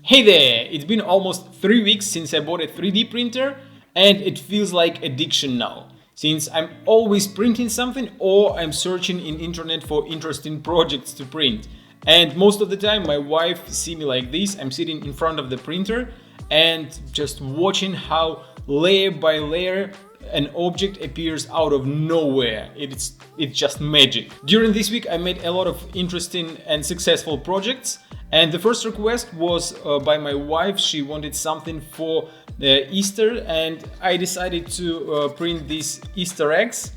Hey there! It's been almost 3 weeks since I bought a 3D printer and it feels like addiction now. Since I'm always printing something or I'm searching in internet for interesting projects to print. And most of the time my wife see me like this. I'm sitting in front of the printer and just watching how layer by layer an object appears out of nowhere. It's just magic. During this week I made a lot of interesting and successful projects, and the first request was by my wife. She wanted something for Easter, and I decided to print these Easter eggs.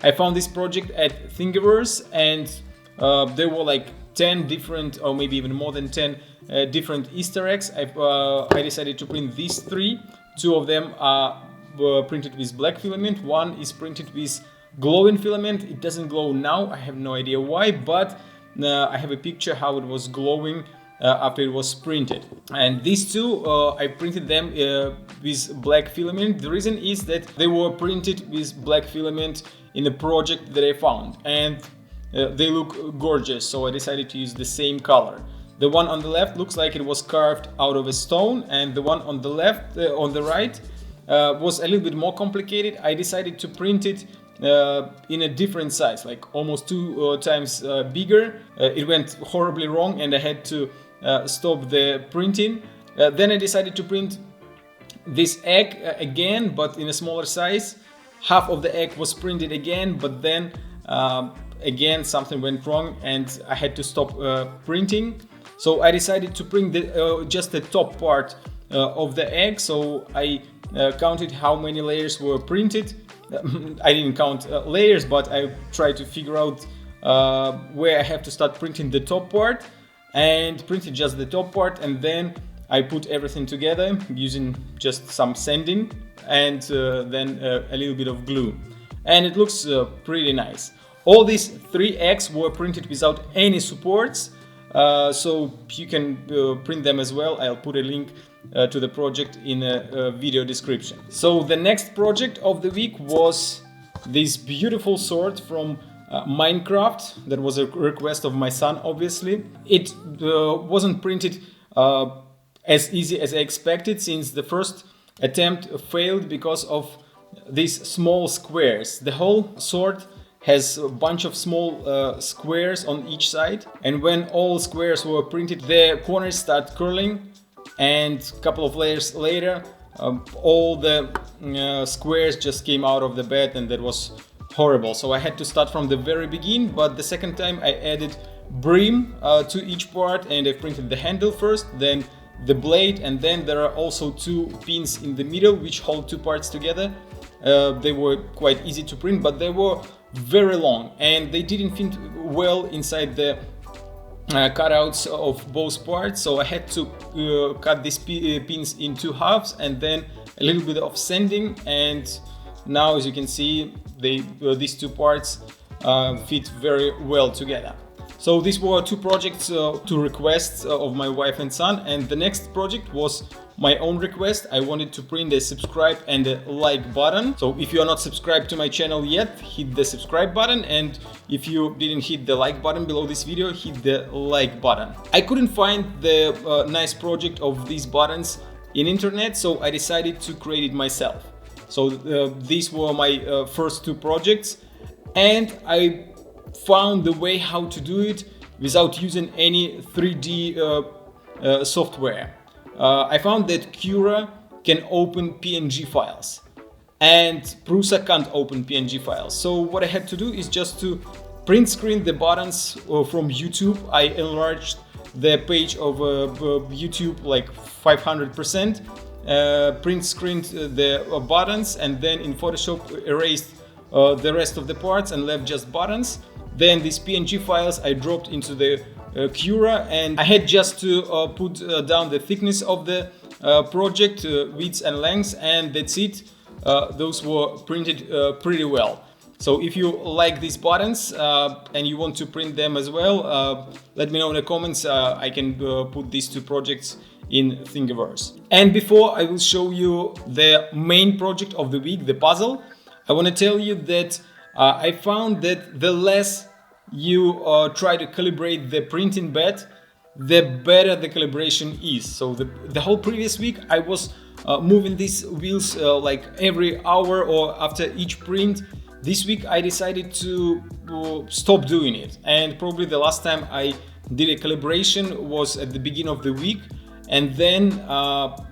I found this project at Thingiverse, and there were like 10 different, or maybe even more than 10 different Easter eggs. I decided to print these three. Two of them are printed with black filament, one is printed with glowing filament. It doesn't glow now, I have no idea why, but I have a picture how it was glowing after it was printed. And these two, I printed them with black filament. The reason is that they were printed with black filament in a project that I found, and they look gorgeous, so I decided to use the same color. The one on the left looks like it was carved out of a stone, and the one on the left, on the right, was a little bit more complicated. I decided to print it in a different size, like almost two times bigger. It went horribly wrong and I had to stop the printing. Then I decided to print this egg again, but in a smaller size. Half of the egg was printed again, but then again something went wrong and I had to stop printing. So I decided to print just the top part of the egg. So I counted how many layers were printed. I didn't count layers, but I tried to figure out where I have to start printing the top part, and printed just the top part, and then I put everything together using just some sanding and then a little bit of glue, and it looks pretty nice. All these three eggs were printed without any supports, so you can print them as well. I'll put a link to the project in a video description. So the next project of the week was this beautiful sword from Minecraft. That was a request of my son, obviously. It wasn't printed as easy as I expected, since the first attempt failed because of these small squares. The whole sword has a bunch of small squares on each side, and when all squares were printed, the corners start curling, and a couple of layers later all the squares just came out of the bed, and that was horrible. So I had to start from the very beginning, but the second time I added brim to each part, and I printed the handle first, then the blade, and then there are also two pins in the middle which hold two parts together. They were quite easy to print, but they were very long and they didn't fit well inside the cutouts of both parts, so I had to cut these pins in two halves and then a little bit of sanding, and now as you can see these two parts fit very well together. So these were two projects, two requests of my wife and son, and the next project was my own request. I wanted to print a subscribe and a like button. So if you are not subscribed to my channel yet, hit the subscribe button, and if you didn't hit the like button below this video, hit the like button. I couldn't find the nice project of these buttons in internet, so I decided to create it myself. So these were my first two projects, and I found the way how to do it without using any 3D software. I found that Cura can open PNG files and Prusa can't open PNG files. So what I had to do is just to print screen the buttons from YouTube. I enlarged the page of YouTube like 500%, print screened the buttons, and then in Photoshop erased the rest of the parts and left just buttons. Then these PNG files I dropped into the Cura, and I had just to put down the thickness of the project, widths and lengths, and that's it. Those were printed pretty well. So if you like these buttons and you want to print them as well, let me know in the comments. I can put these two projects in Thingiverse. And before I will show you the main project of the week, the puzzle, I want to tell you that I found that the less you try to calibrate the printing bed, the better the calibration is. So the whole previous week I was moving these wheels like every hour or after each print. This week I decided to stop doing it, and probably the last time I did a calibration was at the beginning of the week. And then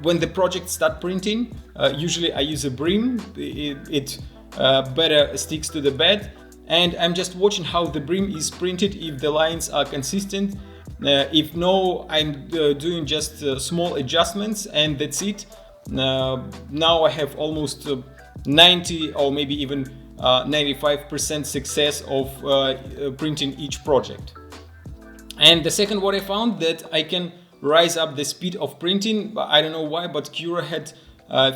when the project start printing, usually I use a brim. It better sticks to the bed, and I'm just watching how the brim is printed, if the lines are consistent. If no, I'm doing just small adjustments, and that's it. Now I have almost 90 or maybe even 95% success of printing each project. And the second, what I found, that I can rise up the speed of printing. I don't know why, but Cura had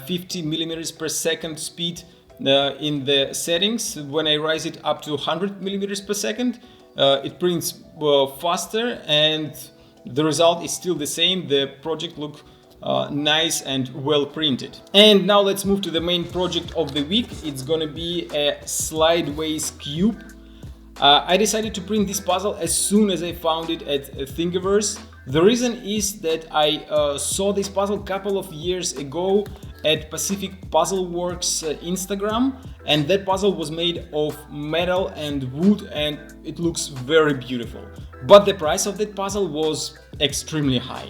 50 millimeters per second speed in the settings. When I rise it up to 100 millimeters per second, it prints faster, and the result is still the same. The project looks nice and well printed. And now let's move to the main project of the week. It's gonna be a Slideways Cube. I decided to print this puzzle as soon as I found it at Thingiverse. The reason is that I saw this puzzle a couple of years ago at Pacific Puzzle Works Instagram, and that puzzle was made of metal and wood, and it looks very beautiful. But the price of that puzzle was extremely high.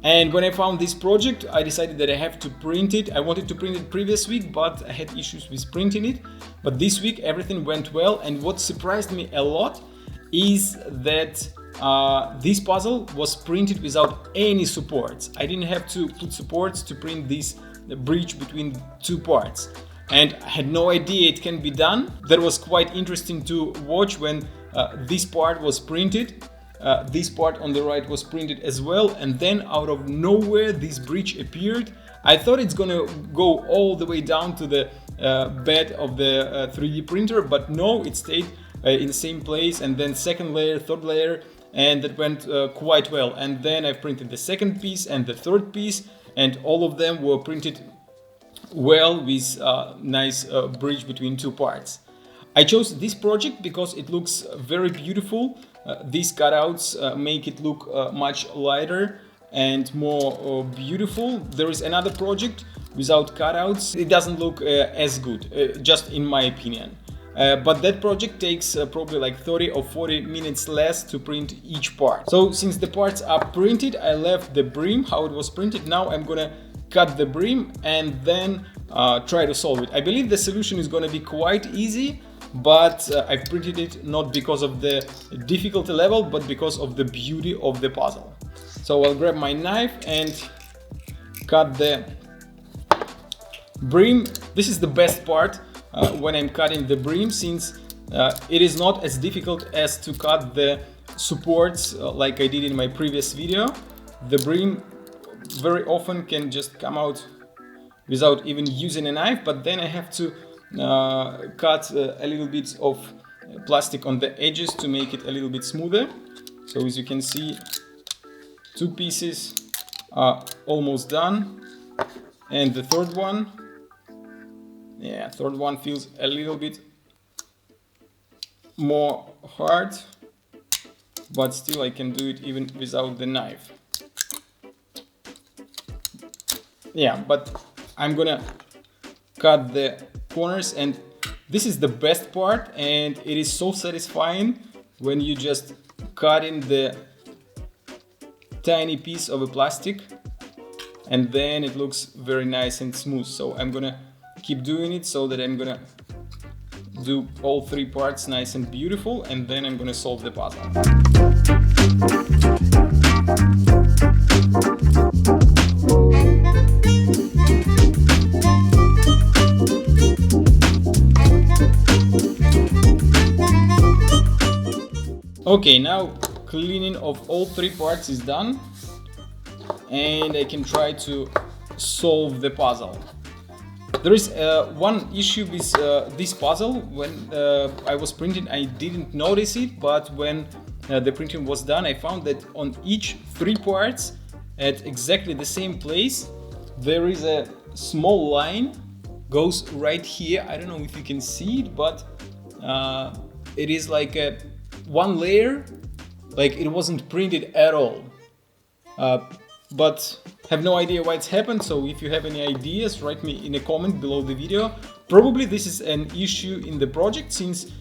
And when I found this project, I decided that I have to print it. I wanted to print it previous week, but I had issues with printing it. But this week everything went well, and what surprised me a lot is that this puzzle was printed without any supports. I didn't have to put supports to print this bridge between two parts, and I had no idea it can be done. That was quite interesting to watch when this part was printed. This part on the right was printed as well, and then out of nowhere this bridge appeared. I thought it's gonna go all the way down to the bed of the 3D printer, but no, it stayed in the same place, and then second layer, third layer, and that went quite well. And then I printed the second piece and the third piece, and all of them were printed well with nice bridge between two parts. I chose this project because it looks very beautiful. These cutouts make it look much lighter and more beautiful. There is another project without cutouts. It doesn't look as good, just in my opinion. But that project takes probably like 30 or 40 minutes less to print each part. So since the parts are printed, I left the brim how it was printed. Now I'm gonna cut the brim and then try to solve it. I believe the solution is gonna be quite easy, but I've printed it not because of the difficulty level, but because of the beauty of the puzzle. So I'll grab my knife and cut the brim. This is the best part when I'm cutting the brim, since it is not as difficult as to cut the supports like I did in my previous video. The brim very often can just come out without even using a knife, but then I have to cut a little bit of plastic on the edges to make it a little bit smoother. So as you can see, two pieces are almost done, and the third one, third one feels a little bit more hard, but still I can do it even without the knife. But I'm gonna cut the corners, and this is the best part, and it is so satisfying when you just cut in the tiny piece of a plastic, and then it looks very nice and smooth. So I'm gonna keep doing it so that I'm gonna do all three parts nice and beautiful, and then I'm gonna solve the puzzle. Okay, now cleaning of all three parts is done, and I can try to solve the puzzle. There is one issue with this puzzle. When I was printing, I didn't notice it, but when the printing was done, I found that on each three parts at exactly the same place, there is a small line goes right here. I don't know if you can see it, but it is like a one layer, like it wasn't printed at all. but have no idea why it's happened. So if you have any ideas, write me in a comment below the video. Probably this is an issue in the project, since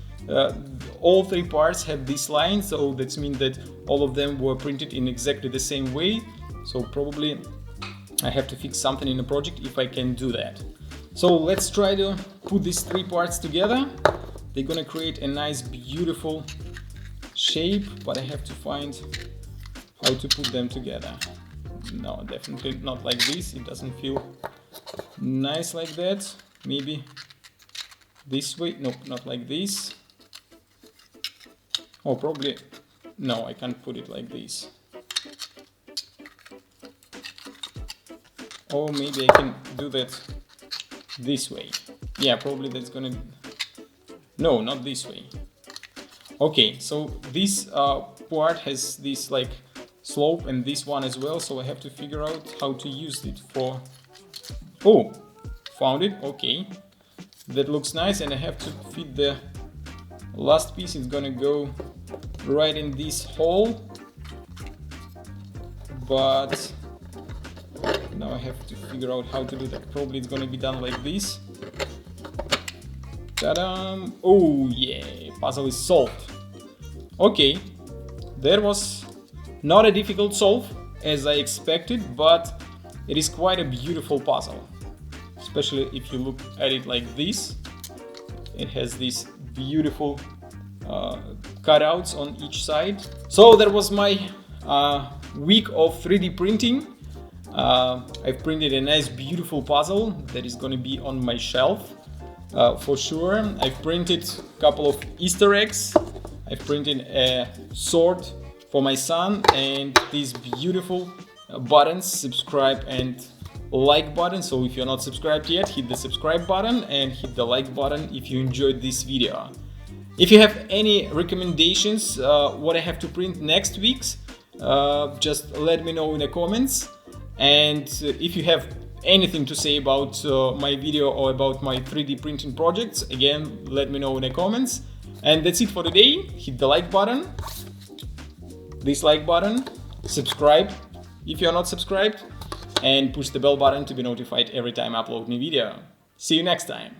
all three parts have this line, so that means that all of them were printed in exactly the same way. So probably I have to fix something in the project if I can do that. So let's try to put these three parts together. They're gonna create a nice, beautiful shape, but I have to find how to put them together. No, definitely not like this. It doesn't feel nice like that. Maybe this way. No, not like this. Oh, probably no, I can't put it like this. Or maybe I can do that this way. Yeah, probably that's gonna... No, not this way. Okay, so this part has this like slope, and this one as well, so I have to figure out how to use it for... Oh, found it. Okay, that looks nice, and I have to fit the last piece. It's gonna go right in this hole, but now I have to figure out how to do that. Probably it's gonna be done like this. Ta-da! Oh yeah, puzzle is solved. Okay, that was not a difficult solve as I expected, but it is quite a beautiful puzzle. Especially if you look at it like this. It has these beautiful cutouts on each side. So that was my week of 3D printing. I've printed a nice, beautiful puzzle that is going to be on my shelf for sure. I've printed a couple of Easter eggs. I've printed a sword for my son, and these beautiful buttons, subscribe and like button. So if you're not subscribed yet, hit the subscribe button and hit the like button if you enjoyed this video. If you have any recommendations what I have to print next week, just let me know in the comments. And if you have anything to say about my video or about my 3D printing projects, again, let me know in the comments. And that's it for today. Hit the like button, this like button, subscribe if you're not subscribed, and push the bell button to be notified every time I upload new video. See you next time.